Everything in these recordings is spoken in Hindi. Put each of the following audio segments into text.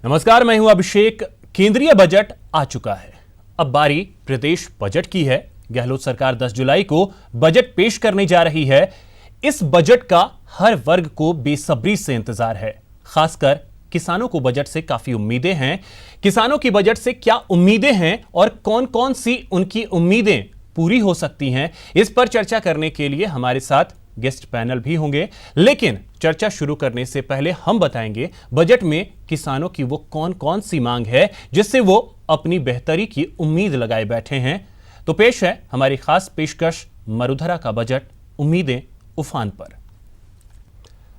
नमस्कार, मैं हूं अभिषेक। केंद्रीय बजट आ चुका है। अब बारी प्रदेश बजट की है। गहलोत सरकार 10 जुलाई को बजट पेश करने जा रही है। इस बजट का हर वर्ग को बेसब्री से इंतजार है। खासकर किसानों को बजट से काफी उम्मीदें हैं। किसानों की बजट से क्या उम्मीदें हैं और कौन कौन सी उनकी उम्मीदें पूरी हो सकती हैं, इस पर चर्चा करने के लिए हमारे साथ गेस्ट पैनल भी होंगे। लेकिन चर्चा शुरू करने से पहले हम बताएंगे बजट में किसानों की वो कौन कौन सी मांग है जिससे वो अपनी बेहतरी की उम्मीद लगाए बैठे हैं। तो पेश है हमारी खास पेशकश मरुधरा का बजट, उम्मीदें उफान पर।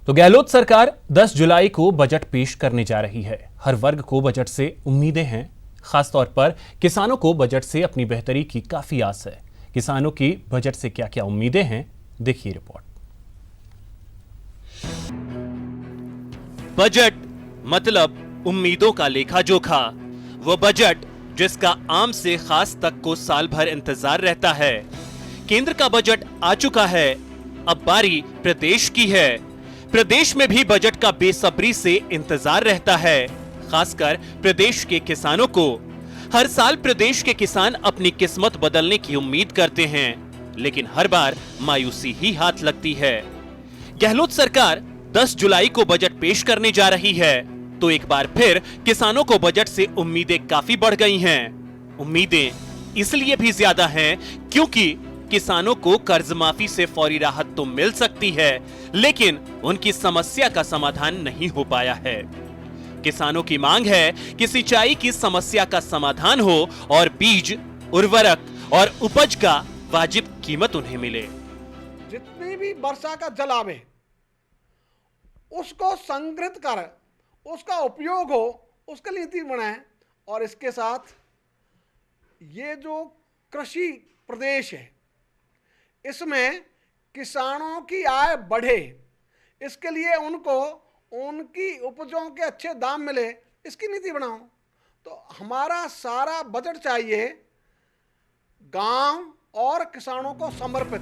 तो गहलोत सरकार 10 जुलाई को बजट पेश करने जा रही है। हर वर्ग को बजट से उम्मीदें हैं। खासतौर पर किसानों को बजट से अपनी बेहतरी की काफी आस है। किसानों की बजट से क्या क्या उम्मीदें हैं, देखिए रिपोर्ट। बजट मतलब उम्मीदों का लेखा जोखा। वो बजट जिसका आम से खास तक को साल भर इंतजार रहता है। केंद्र का बजट आ चुका है, अब बारी प्रदेश की है। प्रदेश में भी बजट का बेसब्री से इंतजार रहता है, खासकर प्रदेश के किसानों को। हर साल प्रदेश के किसान अपनी किस्मत बदलने की उम्मीद करते हैं, लेकिन हर बार मायूसी ही हाथ लगती है। गहलोत सरकार 10 जुलाई को बजट पेश करने जा रही है, तो एक बार फिर किसानों को बजट से उम्मीदें काफी बढ़ गई हैं। उम्मीदें इसलिए भी ज्यादा हैं क्योंकि किसानों को कर्ज माफी से फौरी राहत तो मिल सकती है, लेकिन उनकी समस्या का समाधान नहीं हो पाया है। किसानों की मांग है कि सिंचाई की समस्या का समाधान हो और बीज, उर्वरक और उपज का वाजिब कीमत उन्हें मिले। जितनी भी वर्षा का जल आवे उसको संग्रहित कर उसका उपयोग हो, उसके लिए नीति बनाए। और इसके साथ ये जो कृषि प्रदेश है इसमें किसानों की आय बढ़े, इसके लिए उनको उनकी उपजों के अच्छे दाम मिले, इसकी नीति बनाओ। तो हमारा सारा बजट चाहिए गांव और किसानों को समर्पित।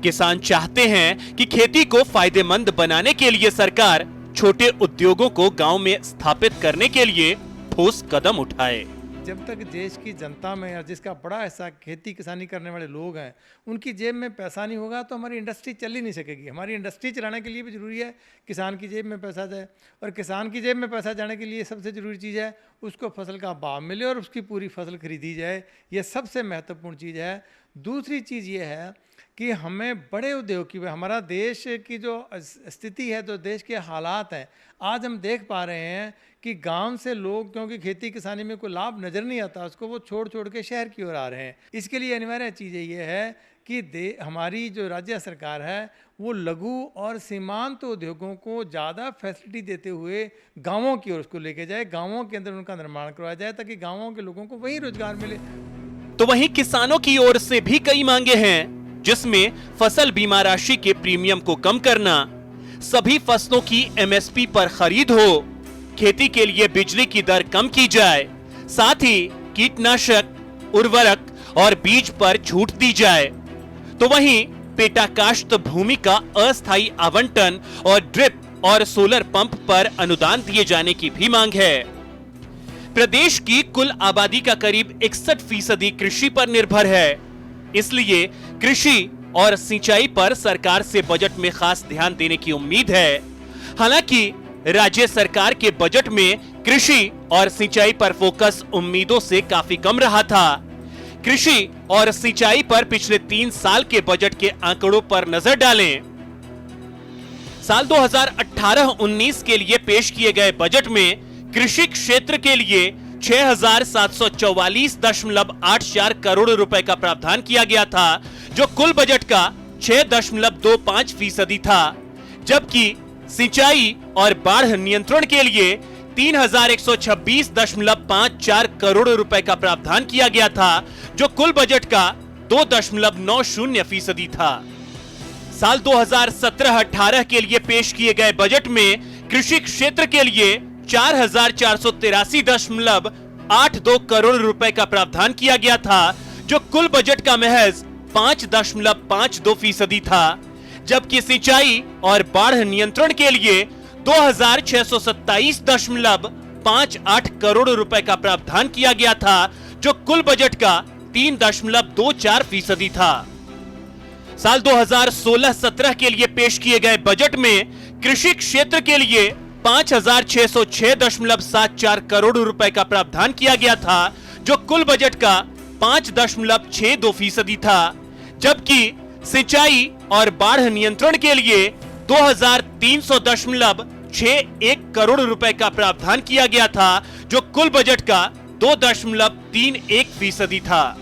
किसान चाहते हैं कि खेती को फायदेमंद बनाने के लिए सरकार छोटे उद्योगों को गांव में स्थापित करने के लिए ठोस कदम उठाए। जब तक देश की जनता में या जिसका बड़ा हिस्सा खेती किसानी करने वाले लोग हैं उनकी जेब में पैसा नहीं होगा तो हमारी इंडस्ट्री चल ही नहीं सकेगी। हमारी इंडस्ट्री चलाने के लिए भी ज़रूरी है किसान की जेब में पैसा जाए, और किसान की जेब में पैसा जाने के लिए सबसे ज़रूरी चीज़ है उसको फसल का भाव मिले और उसकी पूरी फसल खरीदी जाए। ये सबसे महत्वपूर्ण चीज़ है। दूसरी चीज़ ये है कि हमें बड़े उद्योग की, हमारा देश की जो स्थिति है, जो देश के हालात हैं, आज हम देख पा रहे हैं कि गांव से लोग, क्योंकि खेती किसानी में कोई लाभ नज़र नहीं आता, उसको वो छोड़ छोड़ के शहर की ओर आ रहे हैं। इसके लिए अनिवार्य चीज़ ये है कि हमारी जो राज्य सरकार है वो लघु और सीमांत उद्योगों को ज़्यादा फैसिलिटी देते हुए गाँवों की ओर उसको लेके जाए, गाँवों के अंदर उनका निर्माण करवाया जाए ताकि गाँवों के लोगों को वहीं रोजगार मिले। तो वहीं किसानों की ओर से भी कई मांगे हैं, जिसमें फसल बीमा राशि के प्रीमियम को कम करना, सभी फसलों की एमएसपी पर खरीद हो, खेती के लिए बिजली की दर कम की जाए, साथ ही कीटनाशक, उर्वरक और बीज पर छूट दी जाए। तो वहीं पेटा काश्त भूमि का अस्थायी आवंटन और ड्रिप और सोलर पंप पर अनुदान दिए जाने की भी मांग है। प्रदेश की कुल आबादी का करीब 61% कृषि पर निर्भर है, इसलिए कृषि और सिंचाई पर सरकार से बजट में खास ध्यान देने की उम्मीद है। हालांकि राज्य सरकार के बजट में कृषि और सिंचाई पर फोकस उम्मीदों से काफी कम रहा था। कृषि और सिंचाई पर पिछले 3 साल के बजट के आंकड़ों पर नजर डालें। साल 2018-19 के लिए पेश किए गए बजट में कृषि क्षेत्र के लिए 6,744.84 करोड़ रुपए का प्रावधान किया गया था, जो कुल बजट का 6.25% था। जबकि सिंचाई और बाढ़ नियंत्रण के लिए 3,126.54 करोड़ रुपए का प्रावधान किया गया था, जो कुल बजट का 2.90% था। साल 2017-18 के लिए पेश किए गए बजट में कृषि क्षेत्र के लिए 4,483.82 करोड़ रुपए का प्रावधान किया गया था, जो कुल बजट का महज 5.52% था। जबकि सिंचाई और बाढ़ नियंत्रण के लिए 2627.58 करोड़ रुपए का प्रावधान किया गया था, जो कुल बजट का 3.24% था। साल 2016-17 के लिए पेश किए गए बजट में कृषि क्षेत्र के लिए 5606.74 करोड़ रुपए का प्रावधान किया गया था, जो कुल बजट का 5.62% था, जबकि सिंचाई और बाढ़ नियंत्रण के लिए 2300.61 करोड़ रुपए का प्रावधान किया गया था, जो कुल बजट का 2.31% था।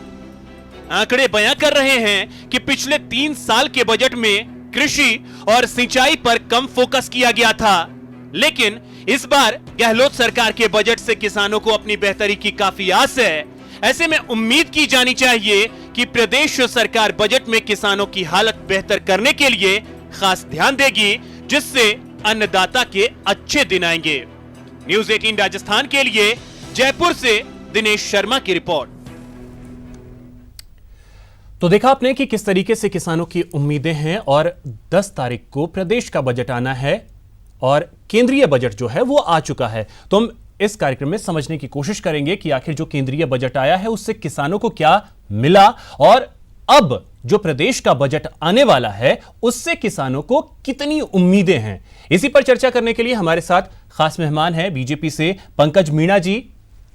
आंकड़े बयां कर रहे हैं कि पिछले 3 साल के बजट में कृषि और सिंचाई पर कम फोकस किया गया था, लेकिन इस बार गहलोत सरकार के बजट से किसानों को अपनी बेहतरी की काफी आस है। ऐसे में उम्मीद की जानी चाहिए कि प्रदेश सरकार बजट में किसानों की हालत बेहतर करने के लिए खास ध्यान देगी, जिससे अन्नदाता के अच्छे दिन आएंगे। न्यूज़ 18 राजस्थान के लिए जयपुर से दिनेश शर्मा की रिपोर्ट। तो देखा आपने कि किस तरीके से किसानों की उम्मीदें हैं और 10 तारीख को प्रदेश का बजट आना है और केंद्रीय बजट जो है वो आ चुका है। तो हम इस कार्यक्रम में समझने की कोशिश करेंगे कि आखिर जो केंद्रीय बजट आया है उससे किसानों को क्या मिला और अब जो प्रदेश का बजट आने वाला है उससे किसानों को कितनी उम्मीदें हैं। इसी पर चर्चा करने के लिए हमारे साथ खास मेहमान हैं बीजेपी से पंकज मीणा जी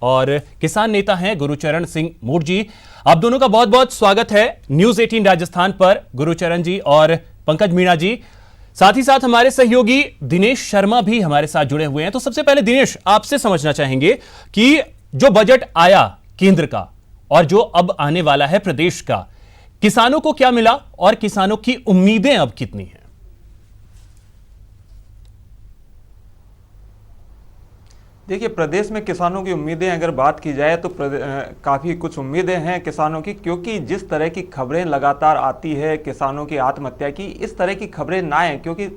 और किसान नेता हैं गुरुचरण सिंह मोट जी। आप दोनों का बहुत बहुत स्वागत है न्यूज़ 18 राजस्थान पर, गुरुचरण जी और पंकज मीणा जी। साथ ही साथ हमारे सहयोगी दिनेश शर्मा भी हमारे साथ जुड़े हुए हैं। तो सबसे पहले दिनेश, आपसे समझना चाहेंगे कि जो बजट आया केंद्र का और जो अब आने वाला है प्रदेश का, किसानों को क्या मिला और किसानों की उम्मीदें अब कितनी हैं? देखिए, प्रदेश में किसानों की उम्मीदें अगर बात की जाए तो काफ़ी कुछ उम्मीदें हैं किसानों की, क्योंकि जिस तरह की खबरें लगातार आती है किसानों की आत्महत्या की, इस तरह की खबरें ना आए, क्योंकि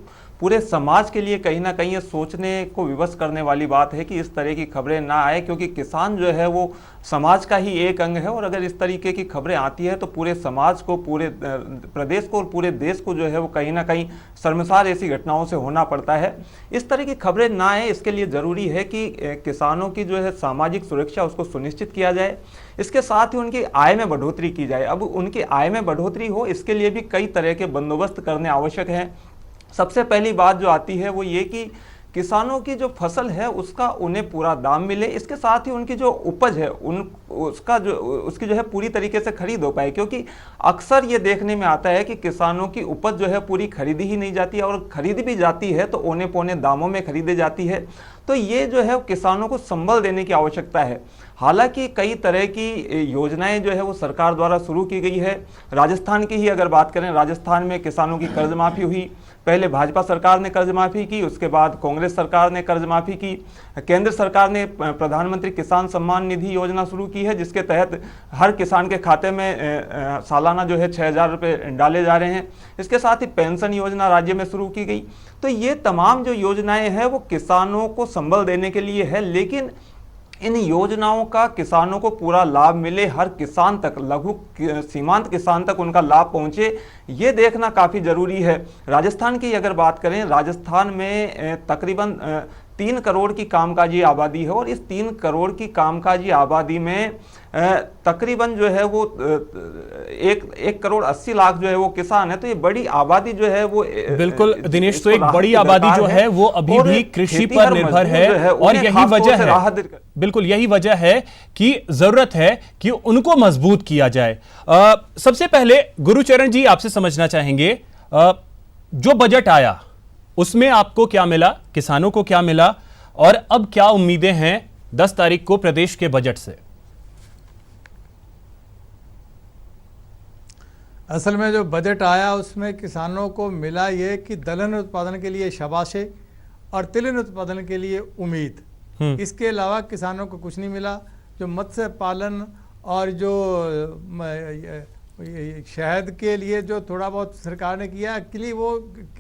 पूरे समाज के लिए कहीं ना कहीं ये सोचने को विवश करने वाली बात है कि इस तरह की खबरें ना आए, क्योंकि किसान जो है वो समाज का ही एक अंग है और अगर इस तरीके की खबरें आती है तो पूरे समाज को, पूरे प्रदेश को और पूरे देश को जो है वो कहीं ना कहीं शर्मसार ऐसी घटनाओं से होना पड़ता है। इस तरह की खबरें ना आए, इसके लिए ज़रूरी है कि किसानों की जो है सामाजिक सुरक्षा उसको सुनिश्चित किया जाए, इसके साथ ही उनकी आय में बढ़ोतरी की जाए। अब उनकी आय में बढ़ोतरी हो, इसके लिए भी कई तरह के बंदोबस्त करने आवश्यक हैं। सबसे पहली बात जो आती है वो ये कि किसानों की जो फसल है उसका उन्हें पूरा दाम मिले, इसके साथ ही उनकी जो उपज है उसकी जो है पूरी तरीके से खरीद हो पाए, क्योंकि अक्सर ये देखने में आता है कि किसानों की उपज जो है पूरी खरीदी ही नहीं जाती है और खरीदी भी जाती है तो औने पौने दामों में खरीदी जाती है। तो ये जो है किसानों को संबल देने की आवश्यकता है। हालांकि कई तरह की योजनाएं जो है वो सरकार द्वारा शुरू की गई है। राजस्थान की ही अगर बात करें, राजस्थान में किसानों की कर्ज माफ़ी हुई। पहले भाजपा सरकार ने कर्ज माफ़ी की, उसके बाद कांग्रेस सरकार ने कर्ज माफ़ी की। केंद्र सरकार ने प्रधानमंत्री किसान सम्मान निधि योजना शुरू की है, जिसके तहत हर किसान के खाते में सालाना जो है 6,000 रुपये डाले जा रहे हैं। इसके साथ ही पेंशन योजना राज्य में शुरू की गई। तो ये तमाम जो योजनाएं हैं वो किसानों को संबल देने के लिए है, लेकिन इन योजनाओं का किसानों को पूरा लाभ मिले, हर किसान तक, लघु सीमांत किसान तक उनका लाभ पहुंचे, ये देखना काफ़ी ज़रूरी है। राजस्थान की अगर बात करें, राजस्थान में तकरीबन 3 करोड़ की कामकाजी आबादी है और इस 3 करोड़ की कामकाजी आबादी में तकरीबन जो है वो 1 करोड़ 80 लाख जो है वो किसान है। तो ये बड़ी आबादी जो है वो बिल्कुल दिनेश, तो एक बड़ी आबादी जो है वो अभी भी कृषि पर निर्भर है और यही वजह है, बिल्कुल यही वजह है कि जरूरत है कि उनको मजबूत किया जाए। सबसे पहले गुरुचरण जी आपसे समझना चाहेंगे, जो बजट आया उसमें आपको क्या मिला, किसानों को क्या मिला और अब क्या उम्मीदें हैं 10 तारीख को प्रदेश के बजट से? असल में जो बजट आया उसमें किसानों को मिला ये कि दलहन उत्पादन के लिए शाबाशी और तिलहन उत्पादन के लिए उम्मीद। इसके अलावा किसानों को कुछ नहीं मिला। जो मत्स्य पालन और जो ये शहद के लिए जो थोड़ा बहुत सरकार ने किया, एक्चुअली वो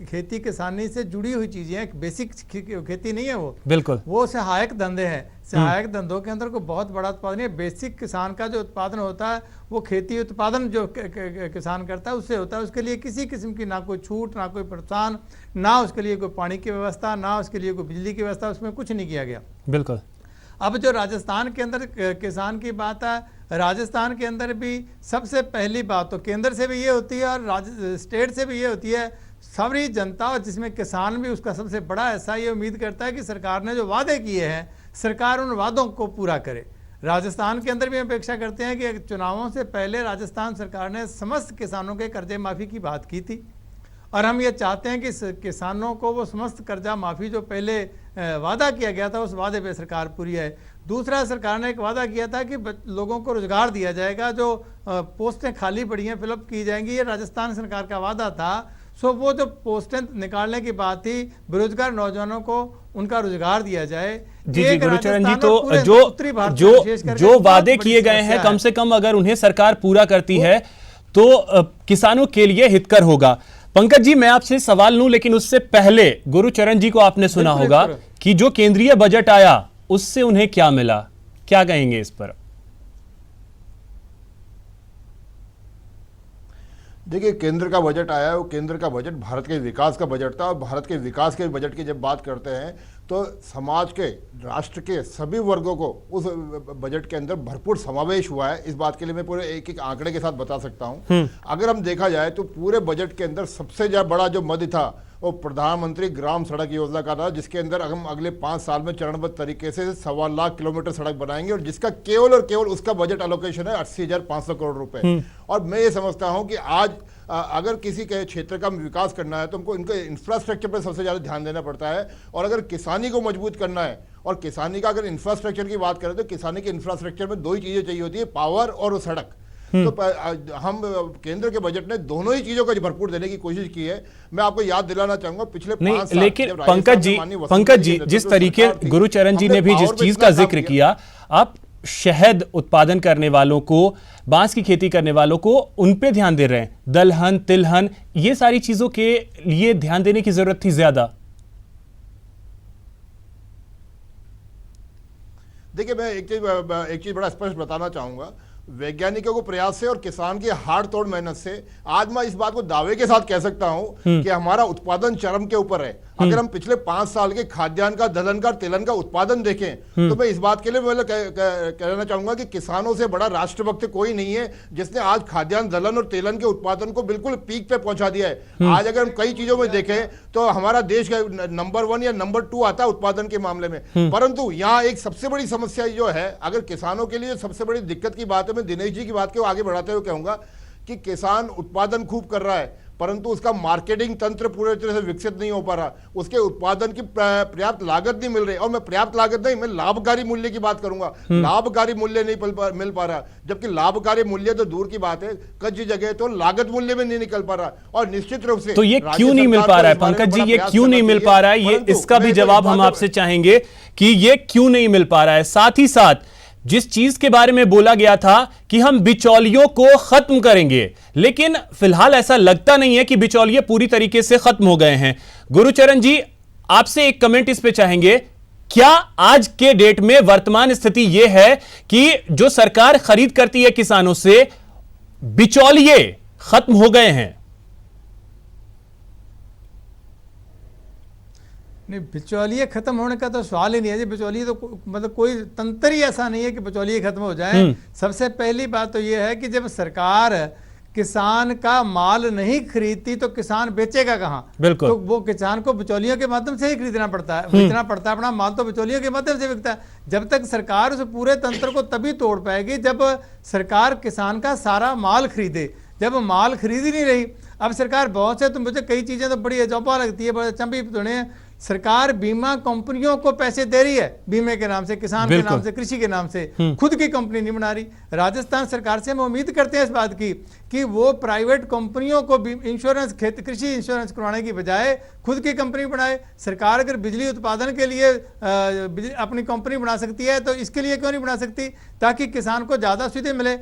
खेती किसानी से जुड़ी हुई चीज़ें हैं, बेसिक खेती नहीं है वो, बिल्कुल वो सहायक धंधे हैं। सहायक धंधों के अंदर कोई बहुत बड़ा उत्पादन है। बेसिक किसान का जो उत्पादन होता है वो खेती उत्पादन जो किसान करता है उससे होता है। उसके लिए किसी किस्म की ना कोई छूट, ना कोई प्रोत्साहन, ना उसके लिए कोई पानी की व्यवस्था, ना उसके लिए कोई बिजली की व्यवस्था, उसमें कुछ नहीं किया गया। बिल्कुल। अब जो राजस्थान के अंदर किसान की बात है, राजस्थान के अंदर भी सबसे पहली बात तो केंद्र से भी ये होती है और स्टेट से भी ये होती है, सारी जनता और जिसमें किसान भी उसका सबसे बड़ा हिस्सा ये उम्मीद करता है कि सरकार ने जो वादे किए हैं सरकार उन वादों को पूरा करे। राजस्थान के अंदर भी अपेक्षा करते हैं कि चुनावों से पहले राजस्थान सरकार ने समस्त किसानों के कर्जे माफ़ी की बात की थी और हम ये चाहते हैं कि किसानों को वो समस्त कर्जा माफ़ी जो पहले वादा किया गया था उस वादे पे सरकार पूरी है। दूसरा, सरकार ने एक वादा किया था कि लोगों को रोजगार दिया जाएगा, जो पोस्टें खाली पड़ी हैं फिलअप की जाएंगी, ये राजस्थान सरकार का वादा था। सो वो जो पोस्टें निकालने की बात थी, बेरोजगार नौजवानों को उनका रोजगार दिया जाए। जी गुरुचरण जी, तो जो वादे किए गए हैं कम से कम अगर उन्हें सरकार पूरा करती है तो किसानों के लिए हितकर होगा। पंकज जी, मैं आपसे सवाल लूं लेकिन उससे पहले गुरुचरण जी को आपने सुना होगा कि जो केंद्रीय बजट आया उससे उन्हें क्या मिला, क्या कहेंगे इस पर? देखिए, केंद्र का बजट आया है, वो केंद्र का बजट भारत के विकास का बजट था और भारत के विकास के बजट की जब बात करते हैं तो समाज के, राष्ट्र के सभी वर्गों को उस बजट के अंदर भरपूर समावेश हुआ है। इस बात के लिए मैं पूरे एक एक आंकड़े के साथ बता सकता हूं। अगर हम देखा जाए तो पूरे बजट के अंदर सबसे बड़ा जो मद था वो प्रधानमंत्री ग्राम सड़क योजना का था, जिसके अंदर हम अगले 5 साल में चरणबद्ध तरीके से 1.25 लाख किलोमीटर सड़क बनाएंगे और जिसका केवल और केवल उसका बजट एलोकेशन है 80,500 करोड़ रुपए। और मैं ये समझता हूं कि आज अगर किसी के क्षेत्र का विकास करना है तो हमको इनके इंफ्रास्ट्रक्चर पर सबसे ज़्यादा ध्यान देना पड़ता है। और अगर किसानी को मजबूत करना है और किसानी का अगर इंफ्रास्ट्रक्चर की बात करें तो किसानी के इंफ्रास्ट्रक्चर में 2 ही चीज़ें चाहिए होती है, पावर और सड़क। तो हम केंद्र के बजट ने दोनों ही चीजों को भरपूर देने की कोशिश की है। मैं आपको याद दिलाना चाहूंगा पिछले 5 साल, लेकिन पंकज जी जिस तरीके गुरुचरण जी ने भी जिस चीज का जिक्र किया, आप शहद उत्पादन करने वालों को, बांस की खेती करने वालों को, उन पे ध्यान दे रहे हैं। दलहन, तिलहन, ये सारी चीजों के लिए ध्यान देने की जरूरत थी ज्यादा। देखिए, मैं एक चीज बड़ा स्पष्ट बताना चाहूंगा। वैज्ञानिकों को प्रयास से और किसान की हाड़ तोड़ मेहनत से आज मैं इस बात को दावे के साथ कह सकता हूं कि हमारा उत्पादन चरम के ऊपर है। अगर हम पिछले 5 साल के खाद्यान्न का, दलहन का, तिलहन का उत्पादन देखें तो मैं इस बात के लिए कहना चाहूंगा कि किसानों से बड़ा राष्ट्रभक्त कोई नहीं है जिसने आज खाद्यान्न, दलहन और तिलहन के उत्पादन को बिल्कुल पीक पे पहुंचा दिया है। आज अगर हम कई चीजों में देखें तो हमारा देश नंबर 1 या नंबर 2 आता है उत्पादन के मामले में। परंतु यहाँ एक सबसे बड़ी समस्या जो है, अगर किसानों के लिए सबसे बड़ी दिक्कत की बात है, मैं दिनेश जी की बात को आगे बढ़ाते हुए कहूंगा कि किसान उत्पादन खूब कर रहा है परंतु उसका मार्केटिंग तंत्र पूरे तरह से विकसित नहीं हो पा रहा, उसके उत्पादन की पर्याप्त लागत नहीं मिल रही। और मैं पर्याप्त लागत नहीं, मैं लाभकारी मूल्य की बात करूंगा। लाभकारी मूल्य नहीं मिल पा रहा, जबकि लाभकारी मूल्य तो दूर की बात है, कुछ जगह तो लागत मूल्य में नहीं निकल पा रहा। और निश्चित रूप से तो ये क्यों नहीं मिल पा रहा है पंकज जी, ये क्यों नहीं मिल पा रहा है, ये इसका भी जवाब हम आपसे चाहेंगे कि ये क्यों नहीं मिल पा रहा है। साथ ही साथ जिस चीज के बारे में बोला गया था कि हम बिचौलियों को खत्म करेंगे, लेकिन फिलहाल ऐसा लगता नहीं है कि बिचौलिए पूरी तरीके से खत्म हो गए हैं। गुरुचरण जी, आपसे एक कमेंट इस पे चाहेंगे। क्या आज के डेट में वर्तमान स्थिति यह है कि जो सरकार खरीद करती है किसानों से, बिचौलिए खत्म हो गए हैं? नहीं, बिचौलिए खत्म होने का तो सवाल ही नहीं है जी। बिचौलिए तो मतलब कोई तंत्र ही ऐसा नहीं है कि बिचौलिए खत्म हो जाए। सबसे पहली बात तो यह है कि जब सरकार किसान का माल नहीं खरीदती तो किसान बेचेगा कहां? बिल्कुल। तो वो किसान को बिचौलियों के माध्यम से ही खरीदना पड़ता है, बेचना पड़ता है। अपना माल तो बिचौलियों के माध्यम से बिकता है। जब तक सरकार उस पूरे तंत्र को तभी तोड़ पाएगी जब सरकार किसान का सारा माल खरीदे। जब माल खरीद ही नहीं रही, अब सरकार बहुत से, तो मुझे कई चीजें तो बड़ी अजौबा लगती है, बड़े चंपी सुने। सरकार बीमा कंपनियों को पैसे दे रही है, बीमे के नाम से, किसान के नाम से, कृषि के नाम से, खुद की कंपनी नहीं बना रही। राजस्थान सरकार से हम उम्मीद करते हैं इस बात की कि वो प्राइवेट कंपनियों को इंश्योरेंस, कृषि इंश्योरेंस करवाने की बजाय खुद की कंपनी बनाए। सरकार अगर बिजली उत्पादन के लिए अपनी कंपनी बना सकती है तो इसके लिए क्यों नहीं बना सकती, ताकि किसान को ज़्यादा सुविधा मिले।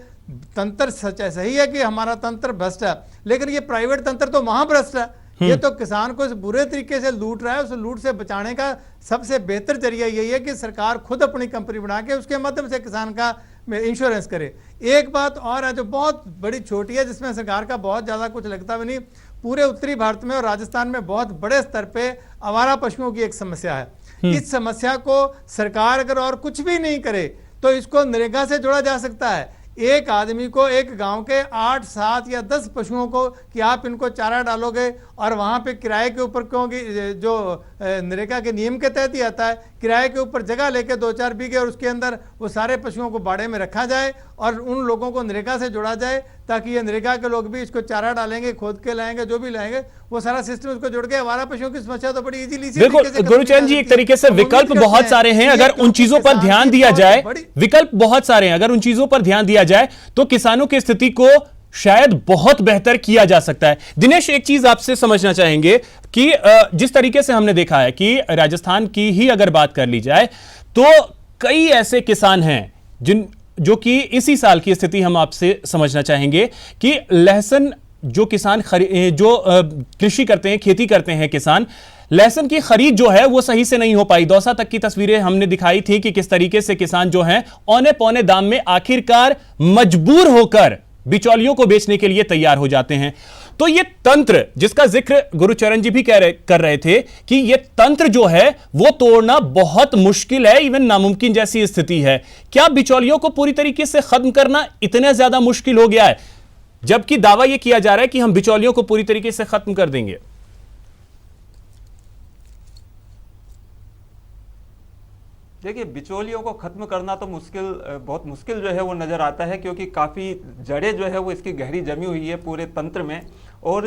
तंत्र सच है, सही है कि हमारा तंत्र भ्रष्ट है, लेकिन ये प्राइवेट तंत्र तो महाभ्रष्ट है। ये तो किसान को इस बुरे तरीके से लूट रहा है। उस लूट से बचाने का सबसे बेहतर जरिया यही है कि सरकार खुद अपनी कंपनी बना के उसके माध्यम से किसान का इंश्योरेंस करे। एक बात और है जो बहुत बड़ी छोटी है, जिसमें सरकार का बहुत ज़्यादा कुछ लगता भी नहीं। पूरे उत्तरी भारत में और राजस्थान में बहुत बड़े स्तर पे आवारा पशुओं की एक समस्या है। इस समस्या को सरकार अगर और कुछ भी नहीं करे तो इसको नरेगा से जोड़ा जा सकता है। एक आदमी को एक गांव के 8, 7 या 10 पशुओं को कि आप इनको चारा डालोगे और वहां पे किराए के ऊपर, क्योंकि जो नरेगा के नियम के तहत ही आता है, किराए के ऊपर जगह लेके 2-4 बीघे और उसके अंदर वो सारे पशुओं को बाड़े में रखा जाए और उन लोगों को नरेगा से जोड़ा जाए, ताकि ये नरेगा के लोग भी इसको चारा डालेंगे, खोद के लाएंगे, जो भी लाएंगे वो सारा सिस्टम उसको जोड़ के आवारा पशुओं की समस्या तो बड़ी इजीली। बिल्कुल गुरुचरण जी, एक तरीके से विकल्प बहुत सारे हैं, अगर उन चीजों पर ध्यान दिया जाए, विकल्प बहुत सारे हैं, अगर उन चीजों पर ध्यान दिया जाए तो किसानों की स्थिति को शायद बहुत बेहतर किया जा सकता है। दिनेश, एक चीज आपसे समझना चाहेंगे कि जिस तरीके से हमने देखा है कि राजस्थान की ही अगर बात कर ली जाए तो कई ऐसे किसान हैं जो कि इसी साल की स्थिति हम आपसे समझना चाहेंगे कि लहसुन जो किसान कृषि करते हैं, खेती करते हैं किसान, लहसुन की खरीद जो है वो सही से नहीं हो पाई। दौसा तक की तस्वीरें हमने दिखाई थी कि किस तरीके से किसान जो हैं औने पौने दाम में आखिरकार मजबूर होकर बिचौलियों को बेचने के लिए तैयार हो जाते हैं। तो ये तंत्र जिसका जिक्र गुरुचरण जी भी कर रहे थे कि ये तंत्र जो है वो तोड़ना बहुत मुश्किल है, इवन नामुमकिन जैसी स्थिति है। क्या बिचौलियों को पूरी तरीके से खत्म करना इतना ज्यादा मुश्किल हो गया है, जबकि दावा यह किया जा रहा है कि हम बिचौलियों को पूरी तरीके से खत्म कर देंगे? देखिए, बिचौलियों को खत्म करना तो बहुत मुश्किल जो है वो नज़र आता है, क्योंकि काफ़ी जड़ें जो है वो इसकी गहरी जमी हुई है पूरे तंत्र में, और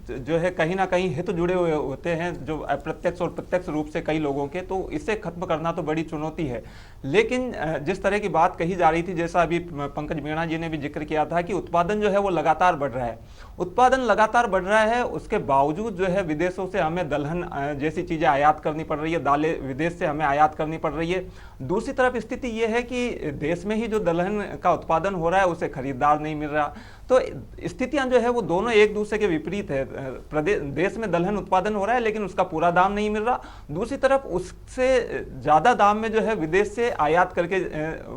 जो है कहीं ना कहीं हित जुड़े हुए होते हैं जो अप्रत्यक्ष और प्रत्यक्ष रूप से कई लोगों के, तो इसे खत्म करना तो बड़ी चुनौती है। लेकिन जिस तरह की बात कही जा रही थी, जैसा अभी पंकज मीणा जी ने भी जिक्र किया था कि उत्पादन जो है वो लगातार बढ़ रहा है, उत्पादन लगातार बढ़ रहा है, उसके बावजूद जो है विदेशों से हमें दलहन जैसी चीज़ें आयात करनी पड़ रही है, दालें विदेश से हमें आयात करनी पड़ रही है। दूसरी तरफ स्थिति यह है कि देश में ही जो दलहन का उत्पादन हो रहा है उसे खरीदार नहीं मिल रहा। तो स्थितियां जो है वो दोनों एक दूसरे के विपरीत है। देश में दलहन उत्पादन हो रहा है लेकिन उसका पूरा दाम नहीं मिल रहा, दूसरी तरफ उससे ज़्यादा दाम में जो है विदेश से आयात करके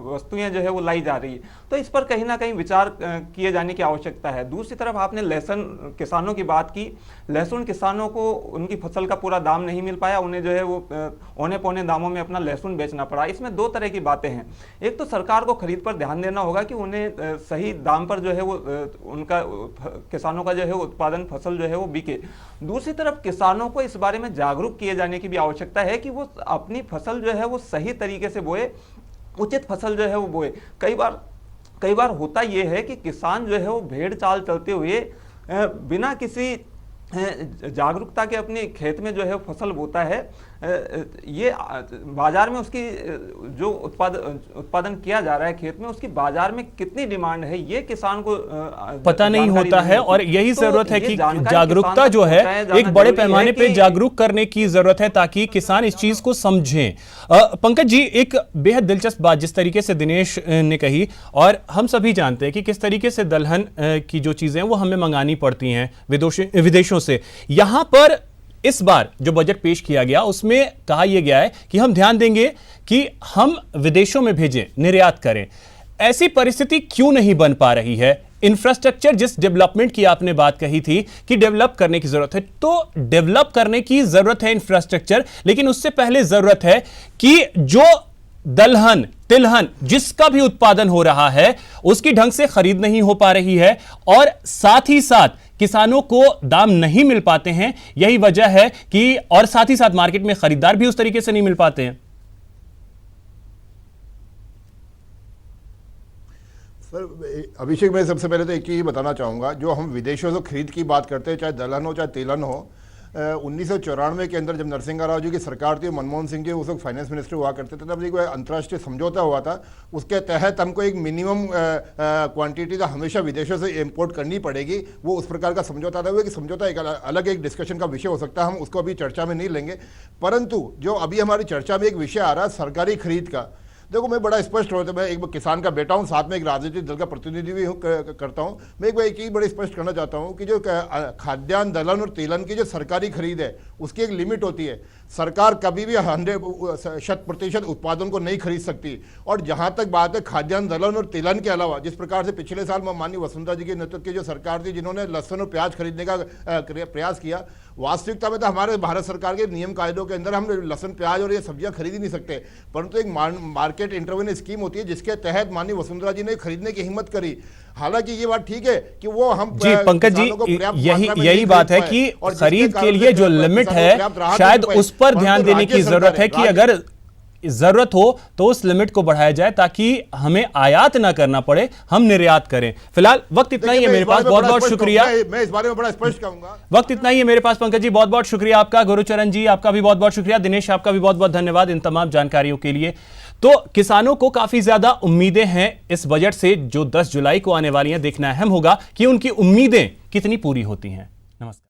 वस्तुएं जो है वो लाई जा रही है। तो इस पर कहीं ना कहीं विचार किए जाने की आवश्यकता है। दूसरी तरफ आपने लहसुन किसानों की बात की, लहसुन किसानों को उनकी फसल का पूरा दाम नहीं मिल पाया, उन्हें जो है वो औने पौने दामों में अपना लहसुन बेचना पड़ा। इसमें दो तरह की बातें हैं। एक तो सरकार को खरीद पर ध्यान देना होगा कि उन्हें सही दाम पर जो है वो उनका किसानों का जो है उत्पादन फसल जो है वो बिके। दूसरी तरफ किसानों को इस बारे में जागरूक किए जाने की भी आवश्यकता है कि वो अपनी फसल जो है वो सही तरीके से बोए, उचित फसल जो है वो बोए। कई बार होता ये है कि किसान जो है वो भेड़ चाल चलते हुए बिना किसी जागरूकता के अपने खेत में जो है फसल बोता है। ये बाजार में उसकी जो उत्पादन किया जा रहा है खेत में, उसकी बाजार में कितनी डिमांड है ये किसान को पता नहीं होता है। और यही जरूरत है कि जागरूकता जो है एक बड़े पैमाने पे जागरूक करने की जरूरत है ताकि किसान इस चीज को समझें। पंकज जी, एक बेहद दिलचस्प बात जिस तरीके से दिनेश ने कही, और हम सभी जानते हैं कि किस तरीके से दलहन की जो चीजें वो हमें मंगानी पड़ती हैं विदेशों से। यहां पर इस बार जो बजट पेश किया गया उसमें कहा यह गया है कि हम ध्यान देंगे कि हम विदेशों में भेजें, निर्यात करें। ऐसी परिस्थिति क्यों नहीं बन पा रही है? इंफ्रास्ट्रक्चर, जिस डेवलपमेंट की आपने बात कही थी कि डेवलप करने की जरूरत है, तो डेवलप करने की जरूरत है इंफ्रास्ट्रक्चर, लेकिन उससे पहले जरूरत है कि जो दलहन तिलहन जिसका भी उत्पादन हो रहा है उसकी ढंग से खरीद नहीं हो पा रही है, और साथ ही साथ किसानों को दाम नहीं मिल पाते हैं। यही वजह है कि, और साथ ही साथ मार्केट में खरीदार भी उस तरीके से नहीं मिल पाते हैं। सर अभिषेक, मैं सबसे पहले तो एक चीज़ बताना चाहूँगा, जो हम विदेशों से खरीद की बात करते हैं, चाहे दलहन हो चाहे तिलहन हो, 1994 के अंदर जब नरसिंह राव जी की सरकार थी, मनमोहन सिंह जी उस वक्त फाइनेंस मिनिस्टर हुआ करते थे, तब एक अंतर्राष्ट्रीय समझौता हुआ था। उसके तहत हमको एक मिनिमम क्वांटिटी तो हमेशा विदेशों से इंपोर्ट करनी पड़ेगी। वो उस प्रकार का समझौता था। वो एक समझौता एक अलग एक डिस्कशन का विषय हो सकता है, हम उसको अभी चर्चा में नहीं लेंगे। परंतु जो अभी हमारी चर्चा में एक विषय आ रहा है सरकारी खरीद का, देखो मैं बड़ा स्पष्ट होता, मैं एक किसान का बेटा हूं, साथ में एक राजनीतिक दल का प्रतिनिधि भी करता हूं। मैं एक चीज बड़ी स्पष्ट करना चाहता हूं कि जो खाद्यान्न, दलहन और तेलन की जो सरकारी खरीद है उसकी एक लिमिट होती है। सरकार कभी भी 100% उत्पादन को नहीं खरीद सकती। और जहां तक बात है खाद्यान्न, दलहन और तेलन के अलावा, जिस प्रकार से पिछले साल माननीय वसुंधरा जी के नेतृत्व की जो सरकार थी जिन्होंने लहसुन और प्याज खरीदने का प्रयास किया, वास्तविकता में तो हमारे भारत सरकार के नियम कायदों के अंदर हम लहसुन, प्याज और ये सब्जियां खरीद ही नहीं सकते, परंतु एक मार्केट इंटरवेंशन स्कीम होती है जिसके तहत माननीय वसुंधरा जी ने खरीदने की हिम्मत करी। हालांकि ये बात ठीक है कि वो हम जी पंकज जी, यही बात है कि खरीद के लिए जो लिमिट है शायद उस पर ध्यान देने की जरूरत है कि अगर जरूरत हो तो उस लिमिट को बढ़ाया जाए ताकि हमें आयात ना करना पड़े, हम निर्यात करें। फिलहाल वक्त इतना ही है मेरे पास, बहुत बहुत शुक्रिया। मैं इस बारे में बड़ा स्पष्ट कहूंगा, वक्त इतना ही है मेरे पास। पंकज जी बहुत बहुत शुक्रिया आपका, गुरुचरण जी आपका भी बहुत बहुत शुक्रिया, दिनेश आपका भी बहुत बहुत धन्यवाद इन तमाम जानकारियों के लिए। तो किसानों को काफी ज्यादा उम्मीदें हैं इस बजट से जो 10 जुलाई को आने वाली हैं। देखना अहम होगा कि उनकी उम्मीदें कितनी पूरी होती हैं। नमस्कार।